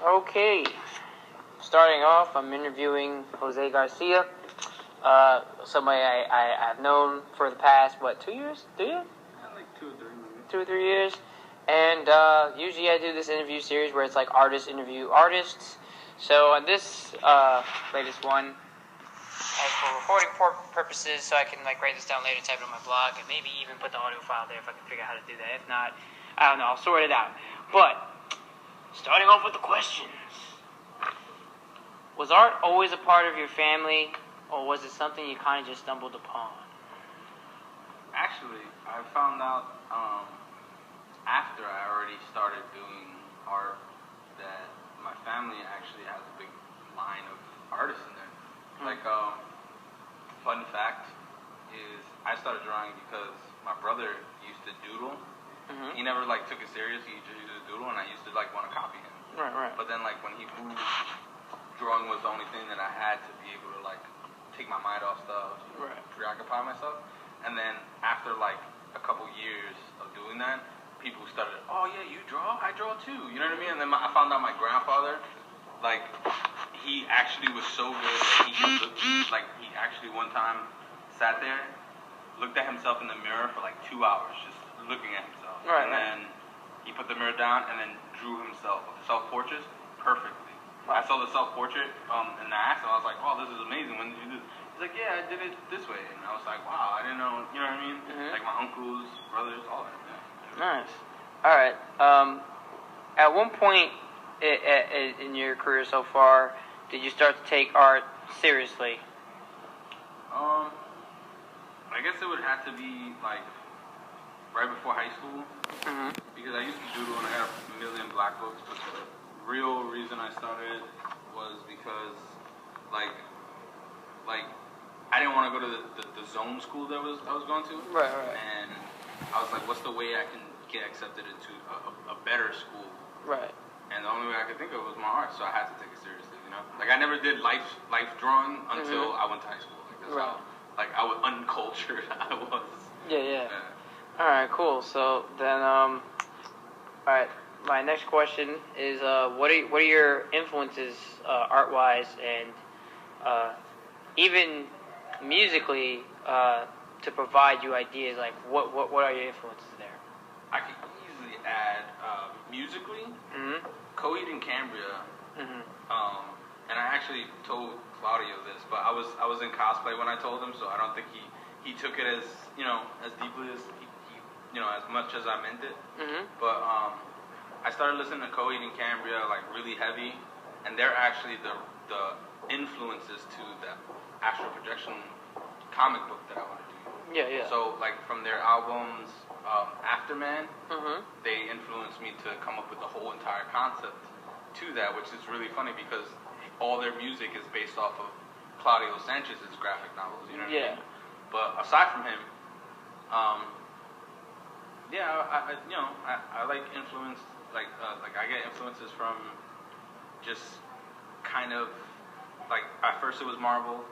Okay. Starting off, I'm interviewing Jose Garcia, somebody I've known for the past, 2 years? 3 years? Yeah, like 2 or 3 maybe. 2 or 3 years. And usually I do this interview series where it's like artists interview artists. So on this latest one, as for recording purposes, so I can write this down later, type it on my blog, and maybe even put the audio file there if I can figure out how to do that. If not, I don't know, I'll sort it out. But starting off with the questions. Was art always a part of your family, or was it something you kind of just stumbled upon? Actually, I found out after I already started doing art that my family actually has a big line of artists in there. Fun fact is I started drawing because my brother used to doodle. Mm-hmm. He never took it serious. He just used to doodle, and I used to want to copy him. Right. But then when he moved, drawing was the only thing that I had to be able to take my mind off stuff, preoccupy myself. And then after a couple years of doing that, people started, oh yeah, you draw? I draw too. You know what I mean? And then I found out my grandfather, he actually was so good that he actually one time sat there, looked at himself in the mirror for 2 hours, just looking at himself. Right. And then he put the mirror down and then drew himself self-portrait perfectly. I saw the self-portrait and I asked him, I was like, oh, this is amazing. When did you do this? He's like, yeah, I did it this way. And I was like, wow, I didn't know, you know what I mean? Mm-hmm. My uncles, brothers, all that. Yeah. Nice. All right. At one point in your career so far, did you start to take art seriously? I guess it would have to be right before high school, because I used to doodle and I got a million black books, but the real reason I started was because I didn't want to go to the zone school that I was going to. Right. And I was like, what's the way I can get accepted into a better school? Right. And the only way I could think of was my art, so I had to take it seriously, you know? I never did life drawing until I went to high school. That's how, I was uncultured I was. Yeah. All right, cool. So then, all right, my next question is, what are your influences, art-wise, and even musically, to provide you ideas? What are your influences there? I could easily add musically, Coheed and Cambria, and I actually told Claudio this, but I was in cosplay when I told him, so I don't think he took it as as deeply as he as much as I meant it. But I started listening to Coheed and Cambria really heavy, and they're actually the influences to the astral projection comic book that I want to do. Yeah. So from their albums, Afterman, they influenced me to come up with the whole entire concept to that, which is really funny because all their music is based off of Claudio Sanchez's graphic novels. You know what I mean? But aside from him, I like influence. I get influences from just kind of at first it was Marvel,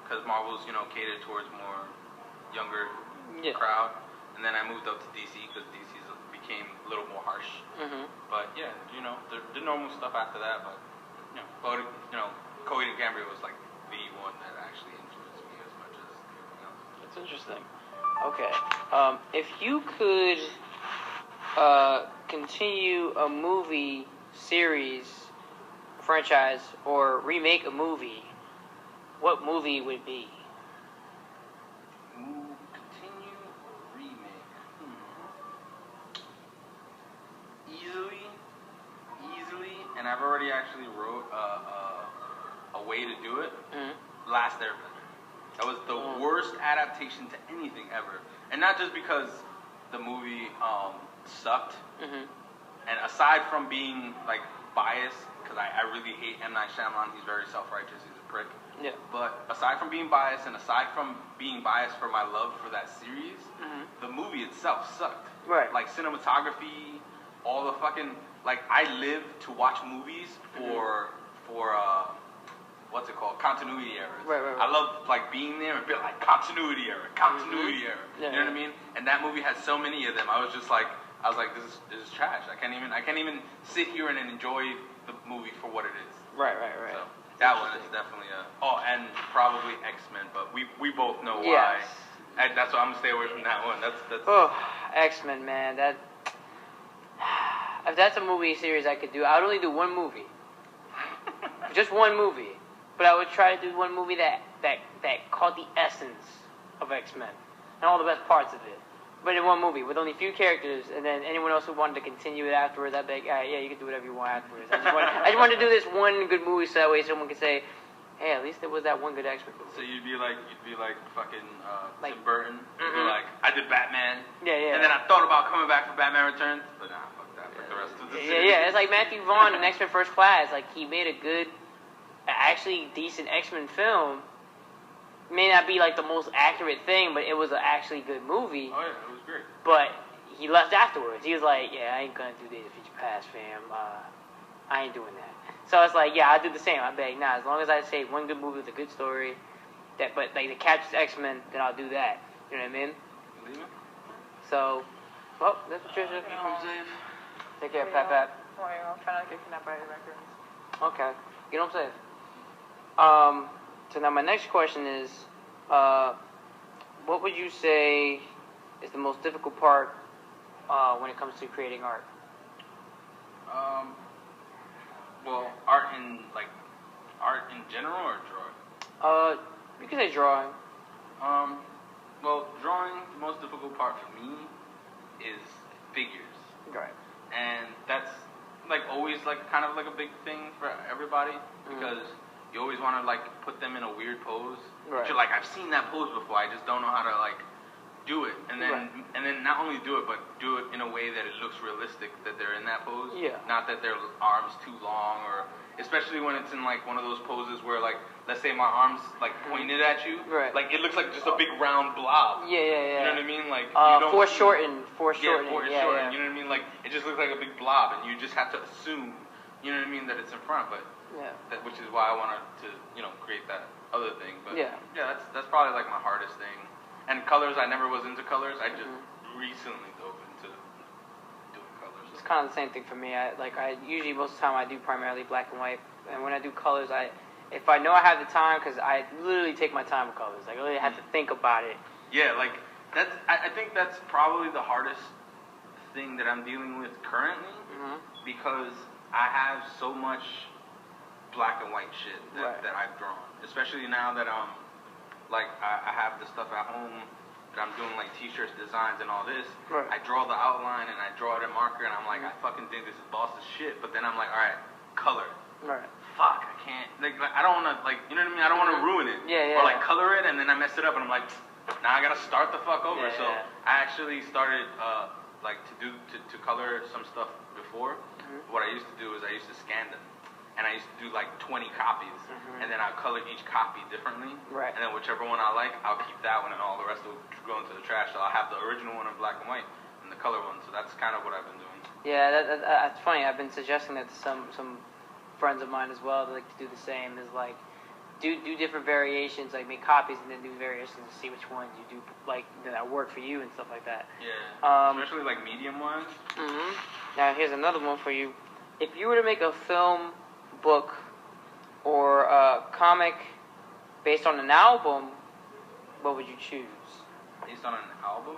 because Marvel's catered towards more younger crowd, and then I moved up to DC because DC became a little more harsh. But the normal stuff after that. But Coheed and Cambria was the one that actually influenced me as much as everything else. That's interesting. Okay, if you could continue a movie series, franchise, or remake a movie, what movie would it be? Continue, remake. Easily, and I've already actually wrote a way to do it. Last Airbender. That was the worst adaptation to anything ever, and not just because the movie sucked. And aside from being biased, because I really hate M. Night Shyamalan, he's very self-righteous, he's a prick. Yeah. But aside from being biased, and aside from being biased for my love for that series, the movie itself sucked. Right. Cinematography, all the fucking I live to watch movies for what's it called? Continuity errors. Right. I love being there and being continuity error. Yeah. You know what I mean? And that movie had so many of them. I was just I was like, this is trash. I can't even sit here and enjoy the movie for what it is. Right. So that one is definitely and probably X-Men, but we both know why. Yes. That's why I'm gonna stay away from that one. That's Oh, X-Men, man. If that's a movie series I could do, I would only do one movie. Just one movie. But I would try to do one movie that caught the essence of X-Men and all the best parts of it. But in one movie with only a few characters, and then anyone else who wanted to continue it afterwards, I'd be like, all right, yeah, you can do whatever you want afterwards. I just wanted to do this one good movie so that way someone could say, hey, at least there was that one good X-Men movie. So you'd be like fucking Like, Tim Burton. You'd be like, I did Batman. Yeah. And then I thought about coming back for Batman Returns, but nah, fuck that. Fuck the rest of the series. Yeah. It's like Matthew Vaughn in X-Men First Class. Like, he made a good, actually decent X-Men film. May not be like the most accurate thing, but it was an actually good movie. Oh yeah, it was great. But he left afterwards. He was like, yeah, I ain't gonna do Days of Future Past, fam. I ain't doing that. So it's like, yeah, I'll do the same. I'll be like, nah, as long as I say one good movie with a good story, but like that catches X-Men, then I'll do that. You know what I mean? So, well, that's Patricia. Take care, Pat. I'm trying not to get kidnapped by the raccoons. Okay, get home safe. So now my next question is, what would you say is the most difficult part when it comes to creating art? Well, art in general or drawing? You can say drawing. Well, drawing, the most difficult part for me is figures. Right. And that's like always like kind of like a big thing for everybody because you always want to like put them in a weird pose. Right. But you're like, I've seen that pose before. I just don't know how to like do it. And then not only do it, but do it in a way that it looks realistic that they're in that pose. Yeah. Not that their arms too long or especially when it's in like one of those poses where like let's say my arms like pointed at you. Right. Like it looks like just a big round blob. Yeah. You know what I mean? Like foreshortened. Yeah. You know what I mean? Like it just looks like a big blob, and you just have to assume, you know what I mean, that it's in front. But which is why I wanted to, create that other thing. But that's probably like my hardest thing. And colors, I never was into colors. I just recently dove into doing colors. It's kind of the same thing for me. I usually most of the time I do primarily black and white, and when I do colors, if I know I have the time, because I literally take my time with colors. Like I really have to think about it. Yeah, like that's. I think that's probably the hardest thing that I'm dealing with currently because I have so much black and white shit that I've drawn, especially now that like I have the stuff at home that I'm doing like t-shirts, designs, and all this. Right. I draw the outline and I draw it in marker, and I'm like, I fucking think this is boss as shit. But then I'm like, all right, color. Right. Fuck, I can't. Like I don't want to, like, you know what I mean? I don't want to ruin it. Yeah. Or like color it and then I mess it up, and I'm like, now I gotta start the fuck over. Yeah. So I actually started like to color some stuff before. What I used to do is I used to scan them. And I used to do like 20 copies, and then I'll color each copy differently. Right. And then whichever one I like, I'll keep that one, and all the rest will go into the trash. So I'll have the original one in black and white, and the color one. So that's kind of what I've been doing. Yeah, that's funny. I've been suggesting that to some friends of mine as well. They like to do the same. Is like do different variations, like make copies and then do variations to see which ones you do like that work for you and stuff like that. Yeah. Especially like medium ones. Now here's another one for you. If you were to make a film, book, or a comic based on an album, what would you choose? Based on an album?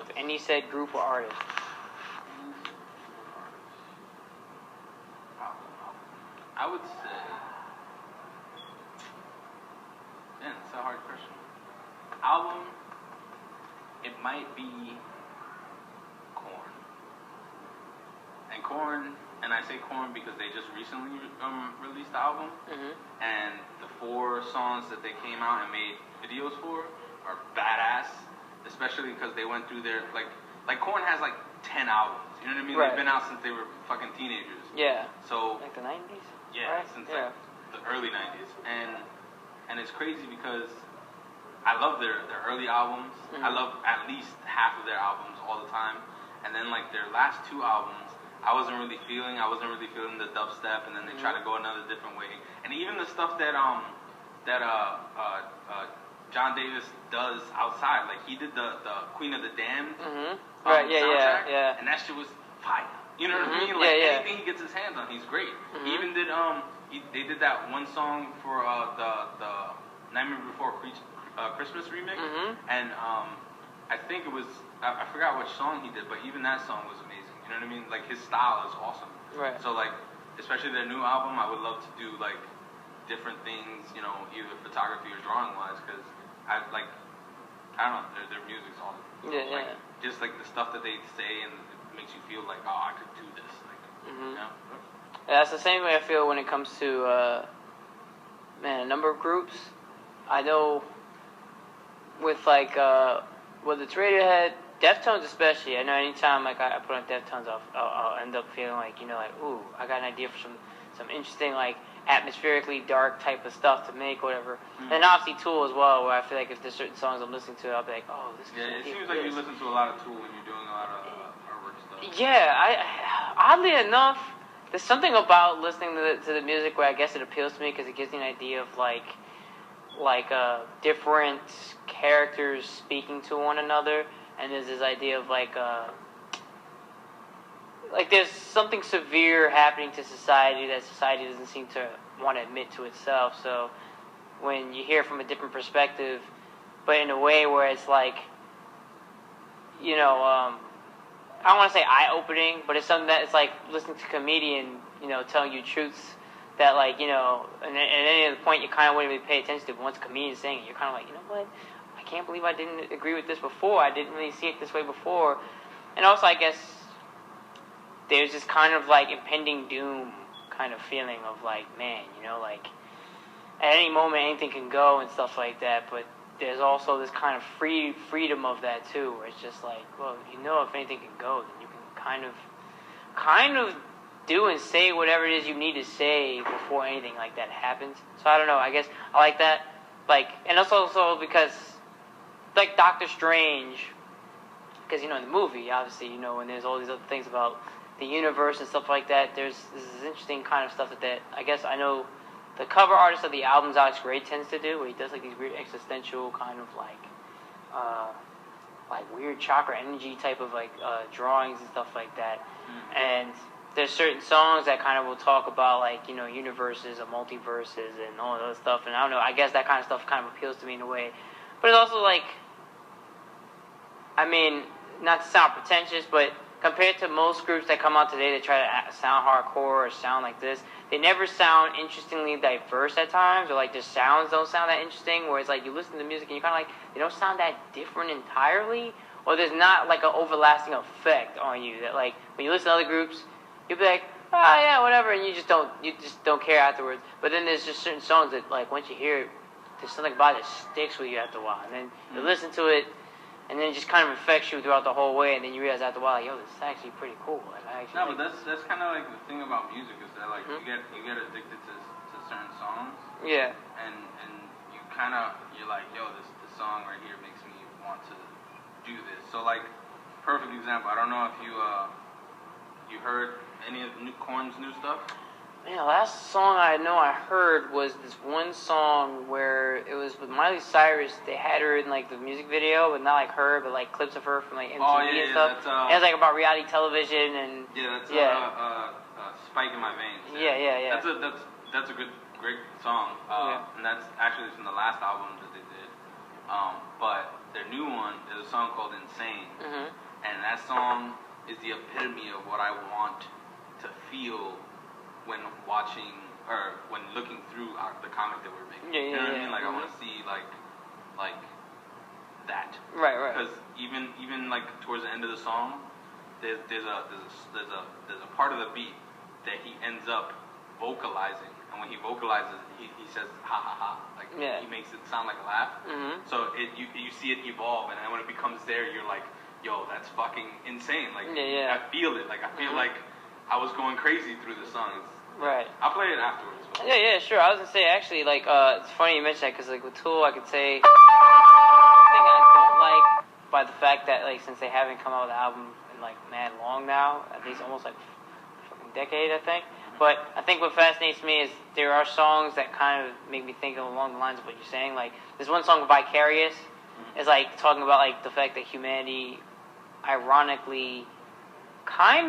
Of any said group or artist. I would say... Man, it's a hard question. Album, it might be Korn. And Korn... And I say Korn because they just recently released the album, and the 4 songs that they came out and made videos for are badass. Especially because they went through their like Korn has like 10 albums. You know what I mean? Right. They've been out since they were fucking teenagers. Yeah. So like the 90s. Yeah, right? since like the early 90s, and it's crazy because I love their early albums. I love at least half of their albums all the time, and then like their last 2 albums. I wasn't really feeling the dubstep, and then they try to go another different way. And even the stuff that John Davis does outside, like he did the Queen of the Damned Right, yeah, soundtrack, yeah. and that shit was fire. You know what I mean? Like anything he gets his hands on, he's great. He even did they did that one song for the Nightmare Before Christmas remix, and I think it was I forgot which song he did, but even that song was amazing. You know what I mean? Like his style is awesome. Right. So like, especially their new album, I would love to do like different things, you know, either photography or drawing wise, because I don't know, their music's awesome. Like, just like the stuff that they say, and it makes you feel like, oh, I could do this. Like, you know? Yeah, that's the same way I feel when it comes to a number of groups. I know with like whether it's Radiohead, Deftones especially. I know anytime like I put on Deftones, I'll end up feeling like, you know, like, ooh, I got an idea for some interesting like atmospherically dark type of stuff to make, whatever. And obviously Tool as well, where I feel like if there's certain songs I'm listening to, I'll be like, oh, this is it seems like you listen to a lot of Tool when you're doing a lot of artwork stuff. Yeah, oddly enough, there's something about listening to the music where I guess it appeals to me because it gives me an idea of like different characters speaking to one another, and there's this idea of like there's something severe happening to society that society doesn't seem to want to admit to itself. So when you hear from a different perspective, but in a way where it's like, you know, I don't want to say eye-opening, but it's something that it's like listening to a comedian, you know, telling you truths that, like, you know, and at any other point you kind of wouldn't really pay attention to, but once a comedian's saying it, you're kind of like, you know what, I can't believe I didn't agree with this before. I didn't really see it this way before. And also, I guess, there's this kind of, like, impending doom kind of feeling of, like, man, you know, like, at any moment anything can go and stuff like that, but there's also this kind of freedom of that, too, where it's just like, well, you know, if anything can go, then you can kind of do and say whatever it is you need to say before anything like that happens. So I don't know, I guess I like that. Like, and also because, like Doctor Strange, because, you know, in the movie, obviously, you know, when there's all these other things about the universe and stuff like that, there's this interesting kind of stuff that I guess I know the cover artist of the albums Alex Gray tends to do, where he does like these weird existential kind of like weird chakra energy type of like drawings and stuff like that. And there's certain songs that kind of will talk about like, you know, universes and multiverses and all that stuff. And I don't know, I guess that kind of stuff kind of appeals to me in a way. But it's also like, I mean, not to sound pretentious, but compared to most groups that come out today that try to sound hardcore or sound like this, they never sound interestingly diverse at times, or like their sounds don't sound that interesting, where it's like you listen to the music and you're kind of like, they don't sound that different entirely, or there's not like an overlasting effect on you that like, when you listen to other groups, you'll be like, oh yeah, whatever, and you just don't care afterwards. But then there's just certain songs that like, once you hear it, there's something about it that sticks with you after a while, and then you listen to it, and then it just kind of affects you throughout the whole way, and then you realize after a while, like, yo, this is actually pretty cool. Like, but that's kind of like the thing about music is that like you get addicted to certain songs. Yeah. And you kind of, you're like, yo, this song right here makes me want to do this. So like, perfect example. I don't know if you heard any of Korn's new stuff. Man, the last song I know I heard was this one song where it was with Miley Cyrus. They had her in like the music video, but not like her, but like clips of her from like MTV and stuff. It was like about reality television and that's Spike in My Veins. Yeah. That's a great song. And that's actually from the last album that they did. But their new one is a song called Insane, and that song is the epitome of what I want to feel when watching or when looking through the comic that we're making. You know what I mean? Like I want to see like that. Right. Because even like towards the end of the song, there's a part of the beat that he ends up vocalizing, and when he vocalizes, he says ha ha ha. Like he makes it sound like a laugh. So you see it evolve, and then when it becomes there, you're like, yo, that's fucking insane. Like I feel it. Like I feel like I was going crazy through the song. Right. I'll play it afterwards. Yeah, sure. I was gonna say actually, like, it's funny you mentioned that because like with Tool, I could say one thing I don't like by the fact that like since they haven't come out with an album in like mad long now, at least almost like a fucking decade, I think. But I think what fascinates me is there are songs that kind of make me think along the lines of what you're saying. Like there's one song, Vicarious, is like talking about like the fact that humanity ironically kind